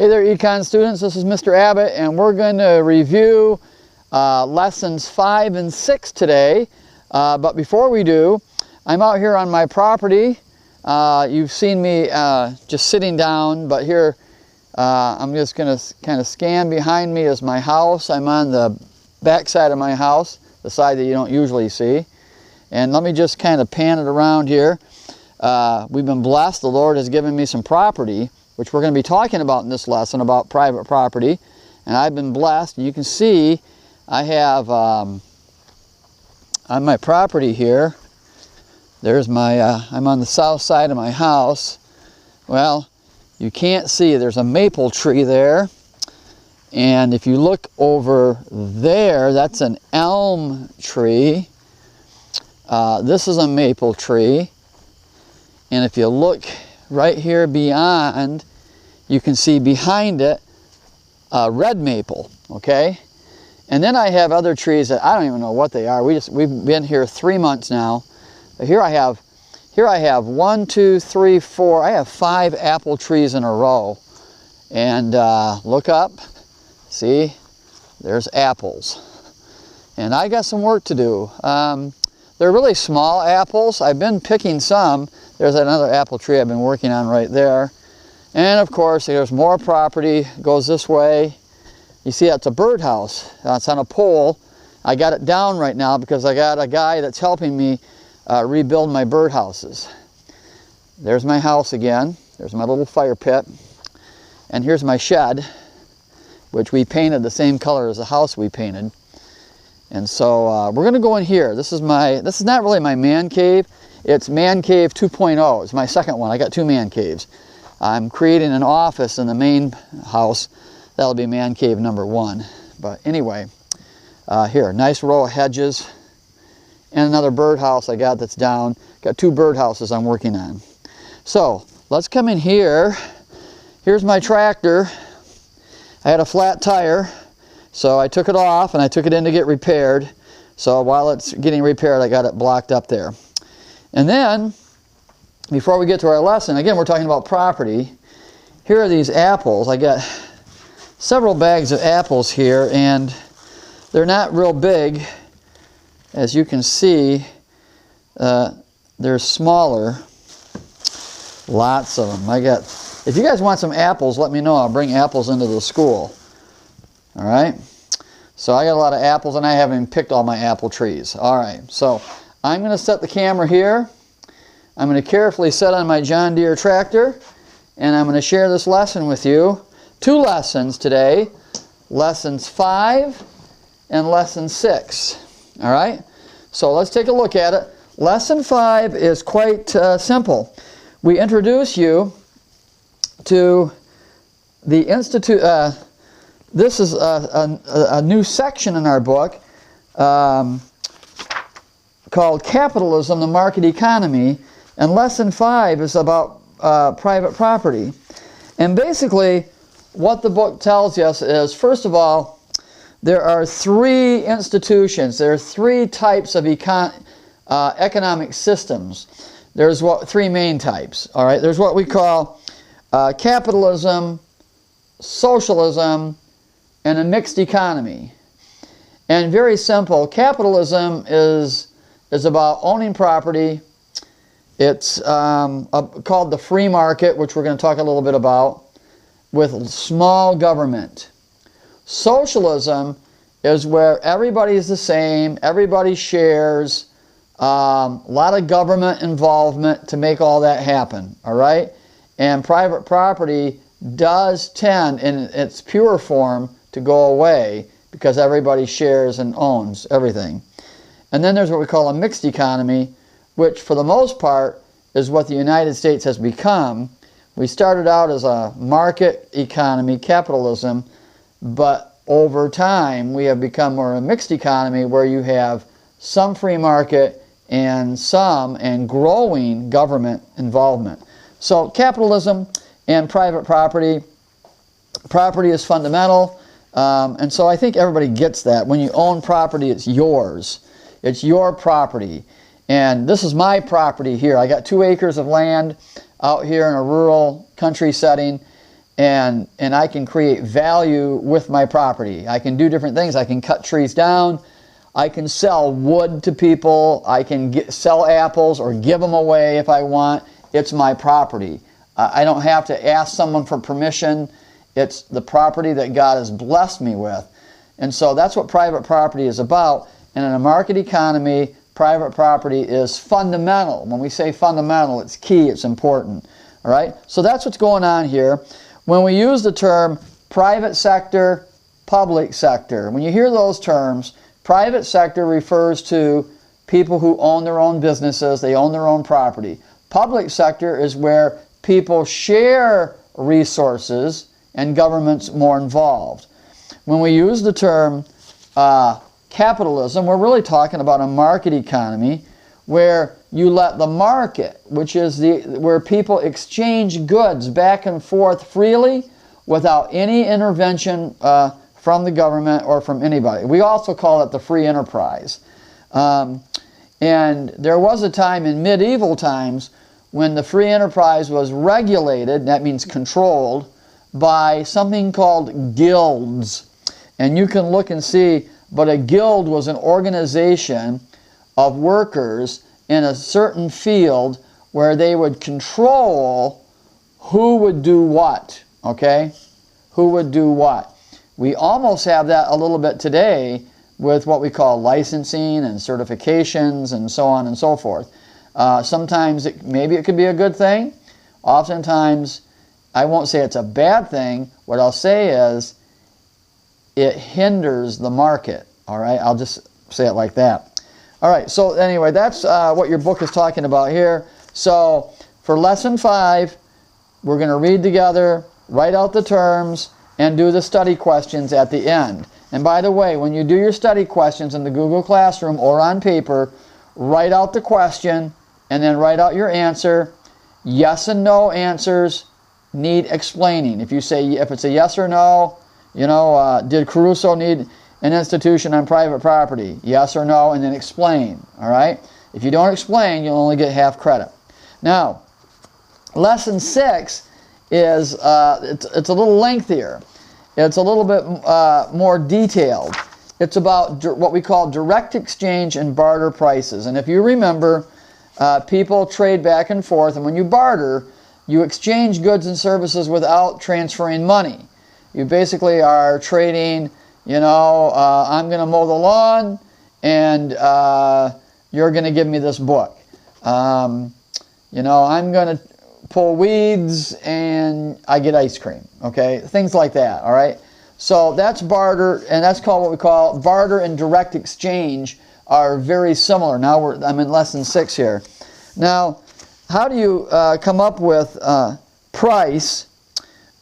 Hey there, Econ students. This is Mr. Abbott, and we're going to review lessons 5 and 6 today. But before we do, I'm out here on my property. You've seen me just sitting down, but here I'm just going to kind of scan behind me is my house. I'm on the back side of my house, the side that you don't usually see. And let me just kind of pan it around here. We've been blessed. The Lord has given me some property, which we're going to be talking about in this lesson about private property. And I've been blessed. You can see I have on my property here, there's my, I'm on the south side of my house. Well, you can't see, there's a maple tree there. And if you look over there, that's an elm tree. This is a maple tree. And if you look right here beyond, you can see behind it red maple, okay? And then I have other trees that I don't even know what they are. We've been here 3 months now. But here I have 1, 2, 3, 4. I have 5 apple trees in a row. And look up, see, there's apples. And I got some work to do. They're really small apples. I've been picking some. There's another apple tree I've been working on right there. And of course, there's more property, goes this way. You see, that's a birdhouse. It's on a pole. I got it down right now because I got a guy that's helping me rebuild my birdhouses. There's my house again. There's my little fire pit. And here's my shed, which we painted the same color as the house we painted. And so we're going to go in here. This is not really my man cave. It's man cave 2.0. It's my second one. I got 2 man caves. I'm creating an office in the main house. That'll be man cave number 1. But anyway, here, nice row of hedges. And another birdhouse I got that's down. Got 2 birdhouses I'm working on. So let's come in here. Here's my tractor. I had a flat tire, so I took it off and I took it in to get repaired. So while it's getting repaired, I got it blocked up there. And then, before we get to our lesson, again, we're talking about property. Here are these apples. I got several bags of apples here, and they're not real big. As you can see, they're smaller. Lots of them. If you guys want some apples, let me know. I'll bring apples into the school. All right? So I got a lot of apples, and I haven't even picked all my apple trees. All right, so I'm going to set the camera here. I'm going to carefully set on my John Deere tractor, and I'm going to share this lesson with you. 2 lessons today, lessons 5 and lesson 6. All right, so let's take a look at it. Lesson 5 is quite simple. We introduce you to the Institute. This is a new section in our book called Capitalism, the Market Economy, and lesson 5 is about private property. And basically, what the book tells us is, first of all, there are 3 institutions. There are 3 types of economic systems. There's 3 main types. All right, there's what we call capitalism, socialism, and a mixed economy. And very simple, capitalism is about owning property. It's called the free market, which we're going to talk a little bit about, with small government. Socialism is where everybody is the same, everybody shares, a lot of government involvement to make all that happen, all right? And private property does tend, in its pure form, to go away because everybody shares and owns everything. And then there's what we call a mixed economy, which for the most part is what the United States has become. We started out as a market economy, capitalism, but over time we have become more a mixed economy where you have some free market and growing government involvement. So capitalism and private property is fundamental. And so I think everybody gets that. When you own property, it's yours. It's your property. And this is my property here. I got 2 acres of land out here in a rural country setting. and I can create value with my property. I can do different things. I can cut trees down. I can sell wood to people. I can sell apples or give them away if I want. It's my property. I don't have to ask someone for permission. It's the property that God has blessed me with. And so that's what private property is about. And in a market economy, private property is fundamental. When we say fundamental, it's key, it's important. All right? So that's what's going on here. When we use the term private sector, public sector, when you hear those terms, private sector refers to people who own their own businesses, they own their own property. Public sector is where people share resources and government's more involved. When we use the term capitalism, we're really talking about a market economy where you let the market, which is where people exchange goods back and forth freely without any intervention from the government or from anybody. We also call it the free enterprise. And there was a time in medieval times when the free enterprise was regulated, that means controlled, by something called guilds. And you can look and see, but a guild was an organization of workers in a certain field where they would control who would do what, okay? Who would do what. We almost have that a little bit today with what we call licensing and certifications and so on and so forth. Sometimes maybe it could be a good thing. Oftentimes, I won't say it's a bad thing. What I'll say is it hinders the market. All right, I'll just say it like that. All right, so anyway, that's what your book is talking about here. So for lesson 5, we're going to read together, write out the terms, and do the study questions at the end. And by the way, when you do your study questions in the Google Classroom or on paper, write out the question and then write out your answer. Yes and no answers need explaining. If it's a yes or no, you know, did Caruso need an institution on private property? Yes or no, and then explain. All right? If you don't explain, you'll only get half credit. Now, lesson 6 is it's a little lengthier. It's a little bit more detailed. It's about what we call direct exchange and barter prices. And if you remember, people trade back and forth, and when you barter, you exchange goods and services without transferring money. You basically are trading, you know, I'm going to mow the lawn, and you're going to give me this book. You know, I'm going to pull weeds, and I get ice cream. Okay, things like that. All right. So that's barter, and that's called what we call barter and direct exchange are very similar. Now I'm in lesson 6 here. Now, how do you come up with price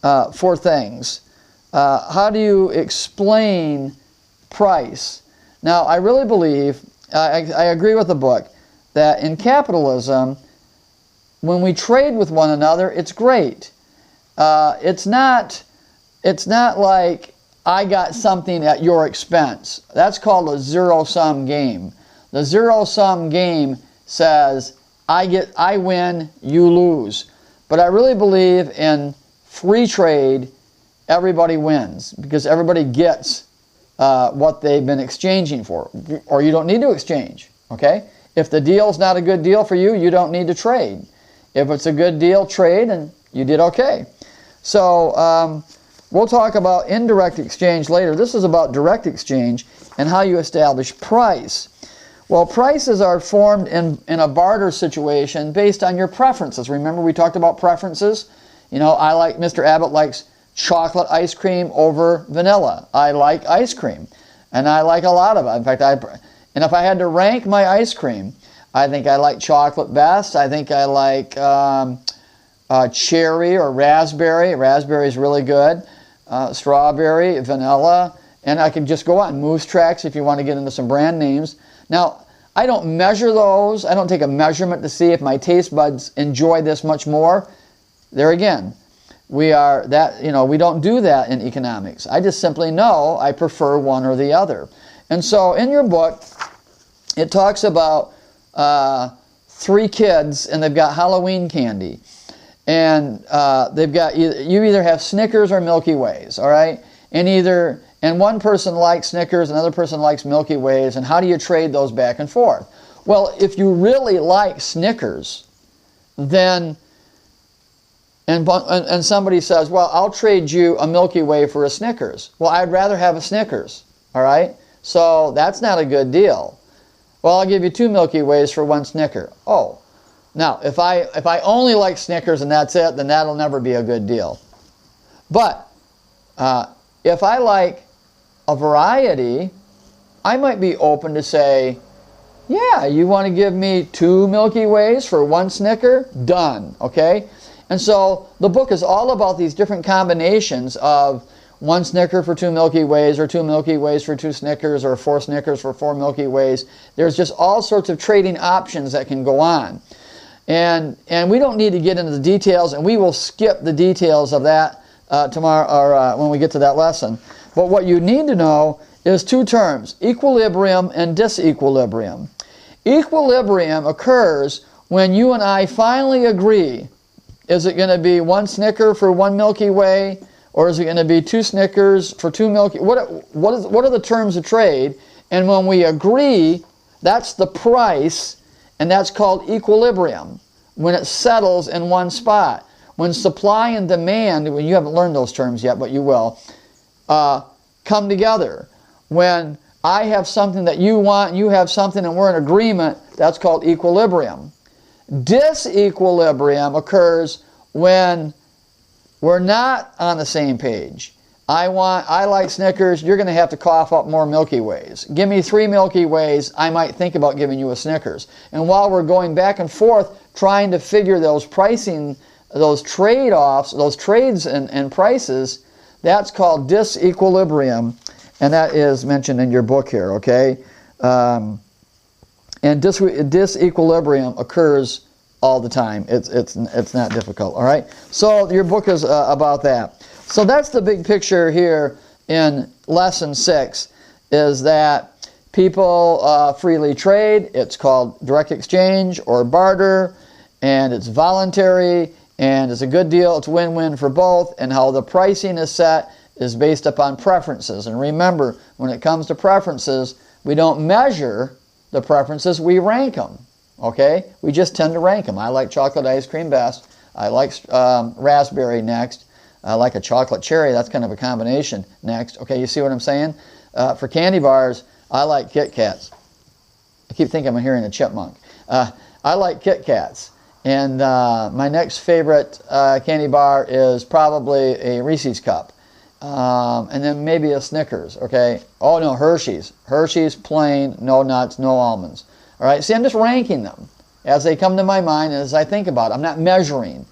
for things? How do you explain price? Now, I really believe, I agree with the book, that in capitalism, when we trade with one another, it's great. It's not like I got something at your expense. That's called a zero-sum game. The zero-sum game says, I win, you lose. But I really believe in free trade, everybody wins, because everybody gets what they've been exchanging for, or you don't need to exchange, okay? If the deal's not a good deal for you, you don't need to trade. If it's a good deal, trade, and you did okay. So we'll talk about indirect exchange later. This is about direct exchange and how you establish price. Well, prices are formed in a barter situation based on your preferences. Remember we talked about preferences? You know, Mr. Abbott likes chocolate ice cream over vanilla. I like ice cream, and I like a lot of it. In fact, and if I had to rank my ice cream, I think I like chocolate best. I think I like cherry or raspberry. Raspberry is really good. Strawberry, vanilla, and I can just go on. Moose Tracks if you want to get into some brand names. Now, I don't measure those. I don't take a measurement to see if my taste buds enjoy this much more. There again, we don't do that in economics. I just simply know I prefer one or the other. And so in your book, it talks about 3 kids, and they've got Halloween candy. and they've got you either have Snickers or Milky Ways, all right? And one person likes Snickers, another person likes Milky Ways, and how do you trade those back and forth? Well, if you really like Snickers, then and somebody says, well, I'll trade you a Milky Way for a Snickers. Well, I'd rather have a Snickers, all right? So that's not a good deal. Well, I'll give you 2 Milky Ways for 1 Snicker. Oh, now if I only like Snickers and that's it, then that'll never be a good deal. But if I like a variety, I might be open to say, yeah, you want to give me 2 Milky Ways for 1 Snicker? Done, okay? And so the book is all about these different combinations of 1 Snicker for 2 Milky Ways, or 2 Milky Ways for 2 Snickers, or 4 Snickers for 4 Milky Ways. There's just all sorts of trading options that can go on. And we don't need to get into the details, and we will skip the details of that tomorrow, or when we get to that lesson. But what you need to know is 2 terms, equilibrium and disequilibrium. Equilibrium occurs when you and I finally agree. Is it going to be 1 Snicker for 1 Milky Way, or is it going to be 2 Snickers for 2 Milky? What are the terms of trade? And when we agree, that's the price, and that's called equilibrium, when it settles in one spot. When supply and demand, when you haven't learned those terms yet, but you will, come together. When I have something that you want, and you have something, and we're in agreement, that's called equilibrium. Disequilibrium occurs when we're not on the same page. I like Snickers, you're going to have to cough up more Milky Ways. Give me 3 Milky Ways, I might think about giving you a Snickers. And while we're going back and forth trying to figure those pricing, those trade-offs, those trades and prices, that's called disequilibrium, and that is mentioned in your book here, okay? And disequilibrium occurs all the time. It's not difficult, all right? So your book is about that. So that's the big picture here in Lesson 6, is that people freely trade. It's called direct exchange or barter, and it's voluntary, and it's a good deal. It's win-win for both, and how the pricing is set is based upon preferences. And remember, when it comes to preferences, we don't measure the preferences, we rank them, okay? We just tend to rank them. I like chocolate ice cream best. I like raspberry next. I like a chocolate cherry. That's kind of a combination next. Okay, you see what I'm saying? For candy bars, I like Kit Kats. I keep thinking I'm hearing a chipmunk. I like Kit Kats. And my next favorite candy bar is probably a Reese's Cup. And then maybe a Snickers, okay? Oh no, Hershey's. Hershey's plain, no nuts, no almonds. All right, see, I'm just ranking them as they come to my mind and as I think about it. I'm not measuring.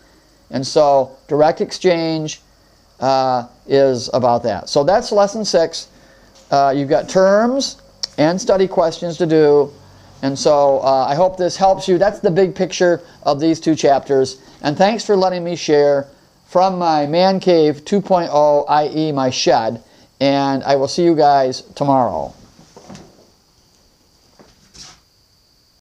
And so direct exchange is about that. So that's Lesson 6. You've got terms and study questions to do. And so I hope this helps you. That's the big picture of these 2 chapters. And thanks for letting me share from my Man Cave 2.0, i.e. my shed, and I will see you guys tomorrow.